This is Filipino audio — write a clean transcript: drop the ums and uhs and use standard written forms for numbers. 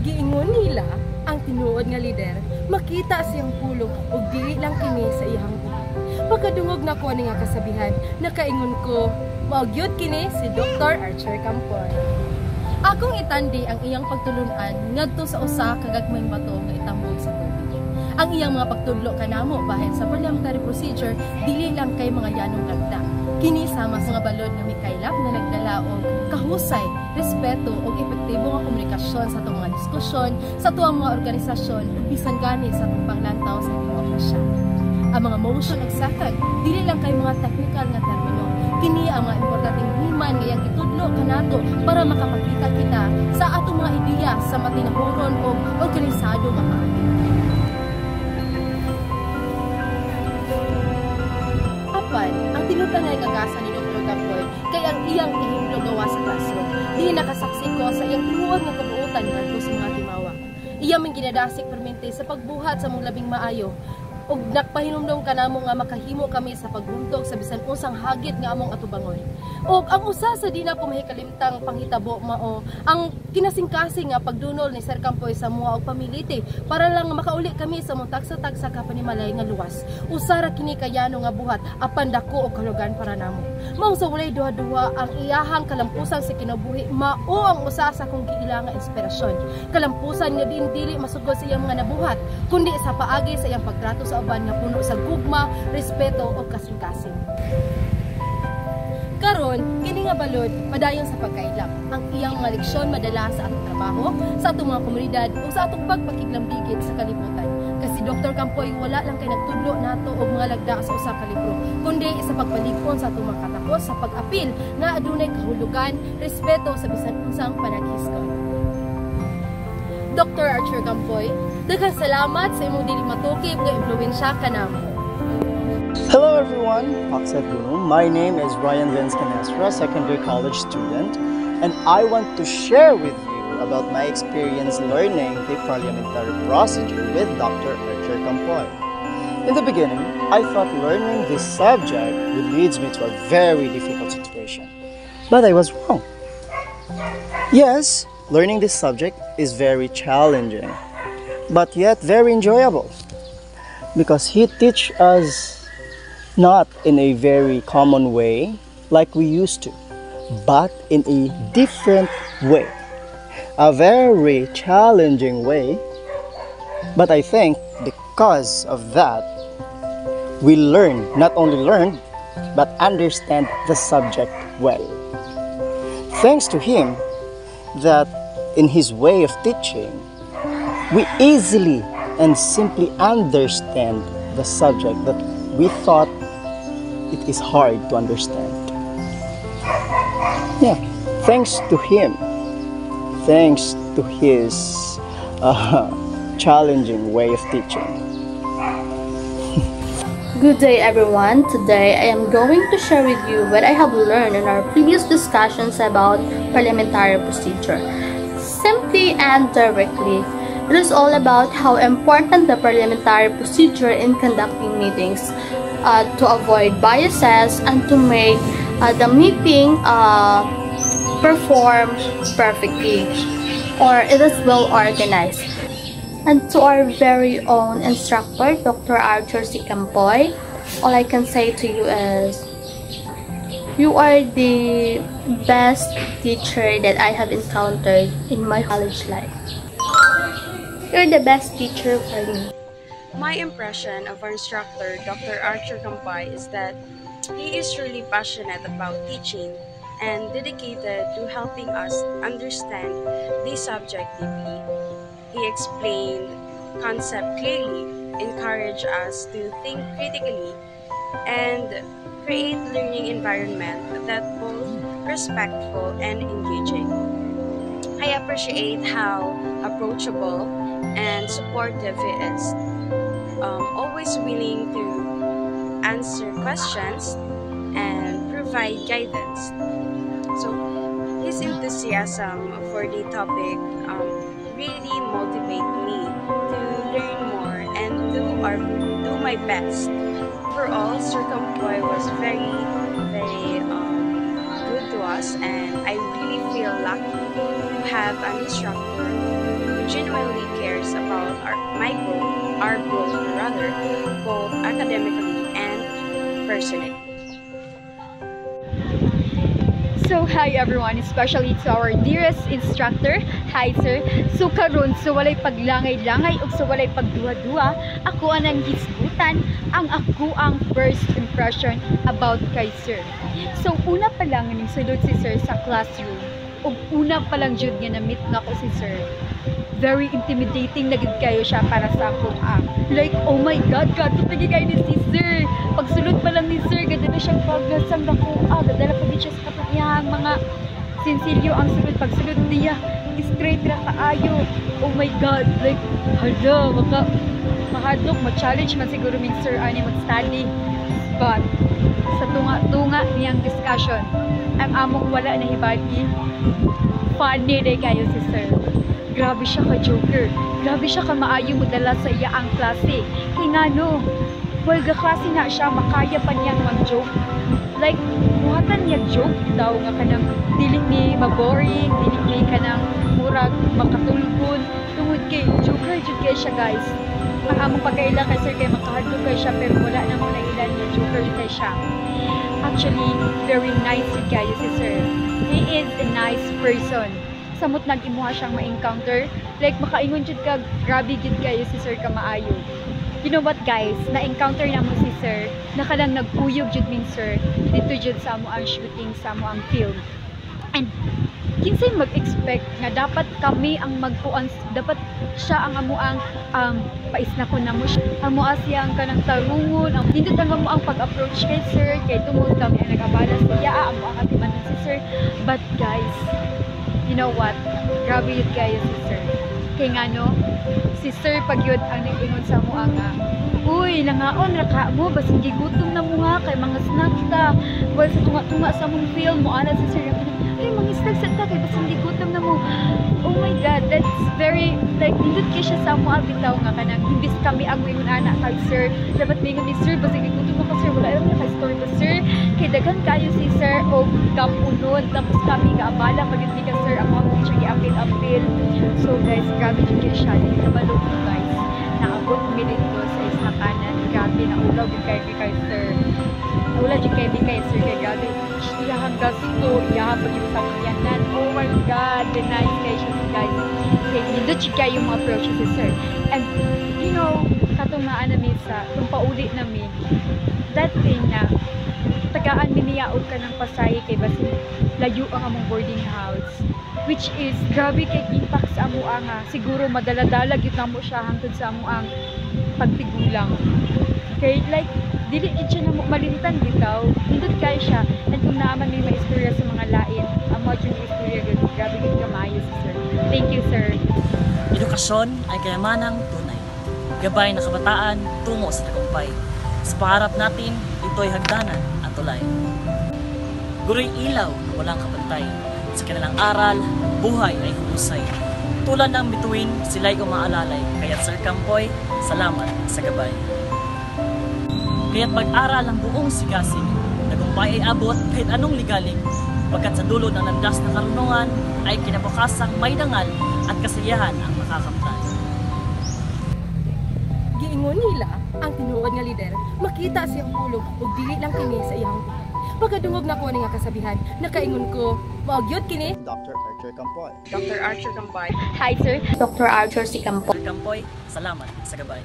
Giingon nila ang tinuod nga lider makita siyang pulong ug dili lang kini sa iyang buhat. Pagkadungog nako ni nga kasabihan, nakaingon ko mao gyud kini si Dr. Archer Campoy. Akong itandi ang iyang pagtulunan ngadto sa usa ka gagmayng bato nga itambog sa tubig. Ang iyang mga pagtudlo kanamo bahin sa parliamentary procedure dili lang kay mga yanong lagda. Kini sama sa mga balod nga mikaylap nga nagdala og kahusay, respeto ug epektibo nga komunikasyon sa atong mga diskusyon sa tuwang mga organisasyon ug bisan gani sa atong panglantaw sa demokrasya. Ang mga motion ug second dili lang kay mga technical nga termino. Kini ang mga importanteng himan nga iyang itudlo kanato para makapakita kita sa atong mga ideya sa matinahuron ug organisado nga paagi. Apan, ang tinuod nga kagasa ni Dr. Campoy kay ang iyang ihimlo gawa sa classroom. Di nakasaksi ko sa iyang tinuod nga kabuutan ngadto sa mga timawa. Iya man ginadasik permente sa pagbuhat sa mong labing maayo ug nagpahinumdom kanamo nga makahimo kami sa pagbuntog sa bisan unsang hagit nga among atubangon. Ug ang usa sa di na ko mahikalimtang panghitabo mao ang kinasingkasing nga pagdunol ni Sir Campoy sa mua og pamiliti para lang makauli kami sa mong tagsa-tagsa ka panimalay nga luwas. Usa ra kini kayano nga buhat apan dako og kalugan para namo. Mao sa walay duha-duha ang iyahang kalampusan sa kinabuhi mao ang usa sa kong giila nga inspirasyon. Kalampusan nga dili masugod sa iyang mga nabuhat kundi sa paagi sa iyang pagtrato sa uban nga puno sa gugma, respeto ug kasing-kasing. Karon, kini nga balod padayon sa pagkailap. Ang iyang mga leksyon madala sa atong trabaho, sa atong mga komunidad ug sa atong pagpakiglamdigit sa kalibutan. Kasi Dr. Campoy wala lang kay nagtudlo nato og mga lagda sa usa ka libro, kundi sa pagpalig-on sa atong mga katapos sa pag-apil nga adunay kahulugan, respeto sa bisan unsang panaghiskon. Dr. Archer Campoy, daghang salamat sa imong dili matukib nga impluwensya kanamo. Hello everyone, Paksat Gunung. My name is Ryan Vince Canestra, secondary college student, and I want to share with you about my experience learning the parliamentary procedure with Dr. Archer Campoy. In the beginning, I thought learning this subject would lead me to a very difficult situation, but I was wrong. Yes, learning this subject is very challenging, but yet very enjoyable, because he teaches us not in a very common way like we used to, but in a different way, a very challenging way. But I think because of that, we not only learn, but understand the subject well. Thanks to him, that in his way of teaching, we easily and simply understand the subject that we thought it is hard to understand. Yeah, thanks to him, thanks to his challenging way of teaching. Good day everyone. Today I am going to share with you what I have learned in our previous discussions about parliamentary procedure. Simply and directly, it is all about how important the parliamentary procedure in conducting meetings to avoid biases and to make the meeting perform perfectly, or it is well organized. And to our very own instructor, Dr. Archer C. Campoy, all I can say to you is, you are the best teacher that I have encountered in my college life. You're the best teacher for me. My impression of our instructor, Dr. Archer Campoy, is that he is truly passionate about teaching and dedicated to helping us understand the subject deeply. He explained concept clearly, encouraged us to think critically, and create learning environment that both respectful and engaging. I appreciate how approachable and supportive he is, always willing to answer questions and provide guidance. So his enthusiasm for the topic really motivate me to learn more and do my best. Overall, Sir Campoy was very good to us, and I really feel lucky to have an instructor genuinely cares about our growth rather, both academically and personally. So hi everyone, especially to our dearest instructor. Hi sir. So karon so walay paglangay-langay ug so walay pagduha-duha, ako anang hisgutan ang ako ang first impression about kay sir. So una pa lang ning sulod si sir sa classroom. Ug una pa lang jud nga na-meet nako si sir. Very intimidating na gid kayo siya para sa ako. Like, oh my God, kato tagi kayo ni si sir. Pagsulod pa lang ni sir, ganda na siyang paglasang nako. Dadala pa din siya sa kapatiyang mga sinsilyo ang sulod. Pagsulod niya, straight na kaayo. Oh my God, like, hala, mahadlok, ma-challenge man siguro min sir ani mag-study. But, sa tunga-tunga niyang discussion, ang among wala na hibagi, funny day kayo si sir. Grabe siya ka-joker. Grabe siya ka-maayo modala sa iya ang klase. Kaya nga no, well, klase na siya, makaya pa niyang mag-joke. Like, muhatan niya joke daw nga kanang dili ni maboring, dili ni kanang murag makatulgon. Tungod kay joker jud kay siya guys. Ang among pagkaila kay sir kay makahadlok kay siya pero wala na mo nailan nga joker kay siya. Actually, very nice yun kayo si sir. He is a nice person. Samot nag-imuha siyang ma-encounter. Like, makaingon jud ka, grabe gid kayo si sir ka maayo. You know what guys, na-encounter na mo si sir, nakalang nagkuyog jud min sir, dito jud sa amo ang shooting, sa amo ang film. And, kinsay mag-expect nga dapat kami ang magkuan, dapat siya ang amo ang paisna ko na mo siya. Amo siya ang kanang tarungon, ang pindot ang amo ang pag-approach kay sir, kay tungod kami ang nagabala siya, amo ang atimanon si sir. But guys, you know what? Grabe yun kayo si sir. Kaya nga no, si sir pag yun ang nag-ingon sa mo nga, uy, langaon, raka mo, basing gigutom na mo nga, kay mga snacks ka. Well, sa tunga-tunga sa mong film mo, ana si sir, ay, mga snacks ka, kay basing gigutom na mo. Oh my God, that's very, like, nindot kayo siya sa mo, bitaw nga kanang, imbis kami ang wingon anak kay sir, dapat may nga ni sir, basing gigutom na ka sir, wala lang na kay story ba sir, kay dagan kayo si sir, o kapunod, tapos kami kaabala, pag hindi ka sir, ang mga siya i-apil-apil. So guys, grabe yung kayo siya, hindi ka balog mo guys, naabot kami dito sa isang kanan, grabe, naulaw yung kayo sir, naulaw yung kayo sir, kay grabe, iyahang gasto, iyahang pag-ibusang yanan, oh my God, the nice kayo siya guys, kay nindot yung kayo yung mga approach si sir, and you know, katungaan namin sa, kung pauli namin, that thing na, tagaan miniyaog ka ng Pasay kay basin layo ang among boarding house, which is grabe kay impact sa amo nga siguro madala-dala gyud namo siya hangtod sa amo ang pagtigulang. Okay, like dili gid siya namo malimtan bitaw, hindot kay siya, and kung naaman may maistorya sa mga lain, amo jud istorya gyud, grabe gyud kamayo si sir. Thank you sir. Edukasyon ay kayamanang tunay. Gabay na kabataan tungo sa tagumpay. Sa pangarap natin, ito'y hagdanan at tulay. Guro'y ilaw na walang kapantay. Sa kanilang aral, buhay ay husay. Tulad ng bituin, sila'y umaalalay. Kaya't Sir Campoy, salamat sa gabay. Kaya't mag-aral ang buong sigasin. Tagumpay ay abot kahit anong ligalig. Pagkat sa dulo ng landas na karunungan, ay kinabukasang may dangal at kasiyahan ang makakamtan. Giingon nila ang tinuod nga lider, makita siyang pulong ug dili lang kini sa iyang buhay. Pagkadungog na ko nga kasabihan, nakaingon ko, maagyod kini Dr. Archer Campoy. Dr. Archer Campoy. Hi sir. Dr. Archer C. Campoy. Sir Campoy, salamat sa gabay.